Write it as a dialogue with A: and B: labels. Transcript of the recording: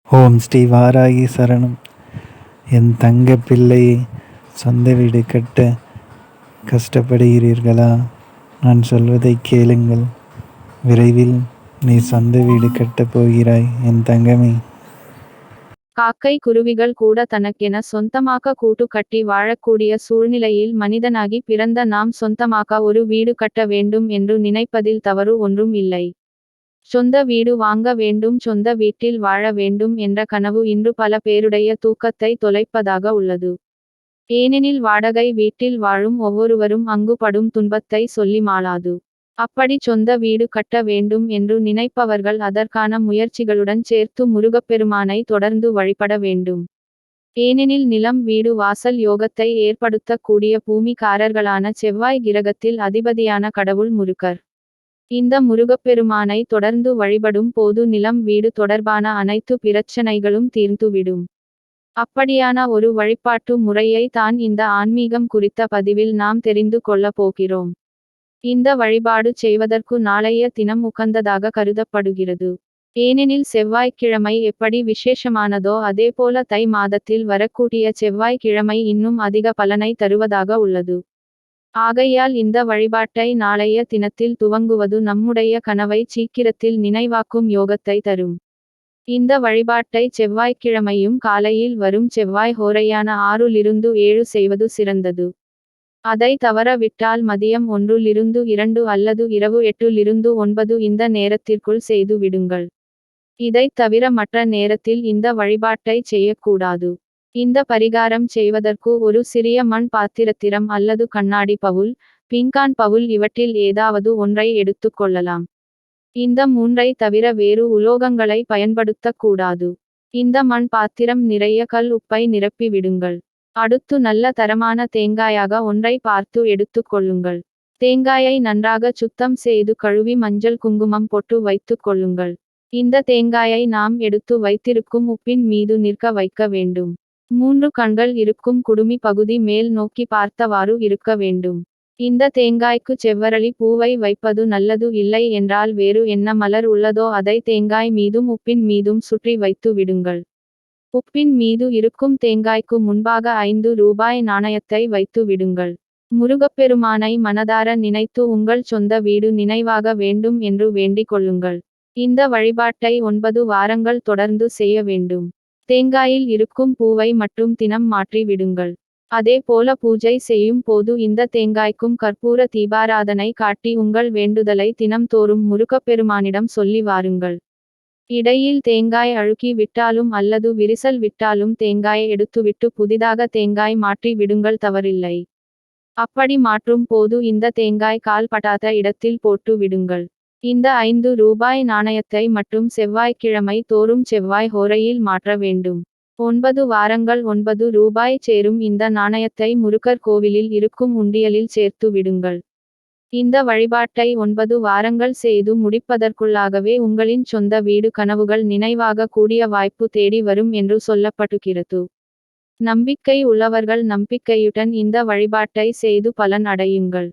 A: ஓம் ஸ்ரீ வாராகி சரணம். என் தங்க பிள்ளையை சொந்த வீடு கட்ட கஷ்டப்படுகிறீர்களா? நான் சொல்வதை கேளுங்கள். விரைவில் நீ சொந்த வீடு கட்டப் போகிறாய் என் தங்கமே.
B: காக்கை குருவிகள் கூட தனக்கென சொந்தமாக கூட்டு கட்டி வாழக்கூடிய சூழ்நிலையில் மனிதனாகி பிறந்த நாம் சொந்தமாக ஒரு வீடு கட்ட வேண்டும் என்று நினைப்பதில் தவறு ஒன்றும் இல்லை. சொந்த வீடு வாங்க வேண்டும், சொந்த வீட்டில் வாழ வேண்டும் என்ற கனவு இன்று பல பேருடைய தூக்கத்தை தொலைப்பதாக உள்ளது. ஏனெனில் வாடகை வீட்டில் வாழும் ஒவ்வொருவரும் அங்கு படும் துன்பத்தை சொல்லி மாளாது. அப்படி சொந்த வீடு கட்ட வேண்டும் என்று நினைப்பவர்கள் அதற்கான முயற்சிகளுடன் சேர்த்து முருகப்பெருமானை தொடர்ந்து வழிபட வேண்டும். ஏனெனில் நிலம் வீடு வாசல் யோகத்தை ஏற்படுத்தக்கூடிய பூமிக்காரர்களான செவ்வாய் கிரகத்தில் அதிபதியான கடவுள் முருகர். இந்த முருகப்பெருமானை தொடர்ந்து வழிபடும் போது நிலம் வீடு தொடர்பான அனைத்து பிரச்சனைகளும் தீர்ந்துவிடும். அப்படியான ஒரு வழிபாட்டு முறையை தான் இந்த ஆன்மீகம் குறித்த பதிவில் நாம் தெரிந்து கொள்ள போகிறோம். இந்த வழிபாடு செய்வதற்கு நாளைய தினம் உகந்ததாக கருதப்படுகிறது. ஏனெனில் செவ்வாய்க்கிழமை எப்படி விசேஷமானதோ அதேபோல தை மாதத்தில் வரக்கூடிய செவ்வாய்க்கிழமை இன்னும் அதிக பலனை தருவதாக உள்ளது. ஆகையால் இந்த வழிபாட்டை நாளைய தினத்தில் துவங்குவது நம்முடைய கனவை சீக்கிரத்தில் நினைவாக்கும் யோகத்தை தரும். இந்த வழிபாட்டை செவ்வாய்க்கிழமையும் காலையில் வரும் செவ்வாய் ஹோரையான 6 to 7 செய்வது சிறந்தது. அதை தவற விட்டால் மதியம் 1 to 2 அல்லது இரவு 8 to 9 இந்த நேரத்திற்குள் செய்து விடுங்கள். இதைத் தவிர மற்ற நேரத்தில் இந்த வழிபாட்டை செய்யக்கூடாது. இந்த பரிகாரம் செய்வதற்கு ஒரு சிறிய மண் பாத்திரத்திரம் அல்லது கண்ணாடி பவுல், பீங்கான் பவுல் இவற்றில் ஏதாவது ஒன்றை எடுத்துக் கொள்ளலாம். இந்த 3ஐ தவிர வேறு உலோகங்களை பயன்படுத்தக்கூடாது. இந்த மண் பாத்திரம் நிறைய கல் உப்பை நிரப்பி விடுங்கள். அடுத்து நல்ல தரமான தேங்காயாக ஒன்றை பார்த்து எடுத்துக் கொள்ளுங்கள். தேங்காயை நன்றாக சுத்தம் செய்து கழுவி மஞ்சள் குங்குமம் போட்டு வைத்துக் கொள்ளுங்கள். இந்த தேங்காயை நாம் எடுத்து வைத்திருக்கும் உப்பின் மீது நிற்க வைக்க வேண்டும். 3 கண்கள் இருக்கும் குடுமி பகுதி மேல் நோக்கி பார்த்தவாறு இருக்க வேண்டும். இந்த தேங்காய்க்கு செவ்வரளி பூவை வைப்பது நல்லது. இல்லை என்றால் வேறு என்ன மலர் உள்ளதோ அதை தேங்காய் மீதும் உப்பின் மீதும் சுற்றி வைத்து விடுங்கள். உப்பின் மீது இருக்கும் தேங்காய்க்கு முன்பாக 5 ரூபாய் நாணயத்தை வைத்து விடுங்கள். முருகப்பெருமானை மனதார நினைத்து உங்கள் சொந்த வீடு நினைவாக வேண்டும் என்று வேண்டிக் கொள்ளுங்கள். இந்த வழிபாட்டை 9 வாரங்கள் தொடர்ந்து செய்ய வேண்டும். தேங்காயில் இருக்கும் பூவை மட்டும் தினம் மாற்றி விடுங்கள். அதே போல பூஜை செய்யும் போது இந்த தேங்காய்க்கும் கற்பூர தீபாராதனை காட்டி உங்கள் வேண்டுதலை தினம் தோறும் முருகப்பெருமானிடம் சொல்லி வாருங்கள். இடையில் தேங்காய் அழுக்கி விட்டாலும் அல்லது விரிசல் விட்டாலும் தேங்காயை எடுத்துவிட்டு புதிதாக தேங்காய் மாற்றி விடுங்கள், தவறில்லை. அப்படி மாற்றும் போது இந்த தேங்காய் கால் படாத இடத்தில் போட்டு விடுங்கள். இந்த 5 ரூபாய் நாணயத்தை மட்டும் செவ்வாய்க்கிழமை தோறும் செவ்வாய் ஹோரையில் மாற்ற வேண்டும். 9 வாரங்கள் 9 ரூபாய் சேரும் இந்த நாணயத்தை முருகர் கோவிலில் இருக்கும் உண்டியலில் சேர்த்து விடுங்கள். இந்த வழிபாட்டை 9 வாரங்கள் செய்து முடிப்பதற்குள்ளாகவே உங்களின் சொந்த வீடு கனவுகள் நினைவாக கூடிய வாய்ப்பு தேடி வரும் என்று சொல்லப்படுகிறது. நம்பிக்கை உள்ளவர்கள் நம்பிக்கையுடன் இந்த வழிபாட்டை செய்து பலன் அடையுங்கள்.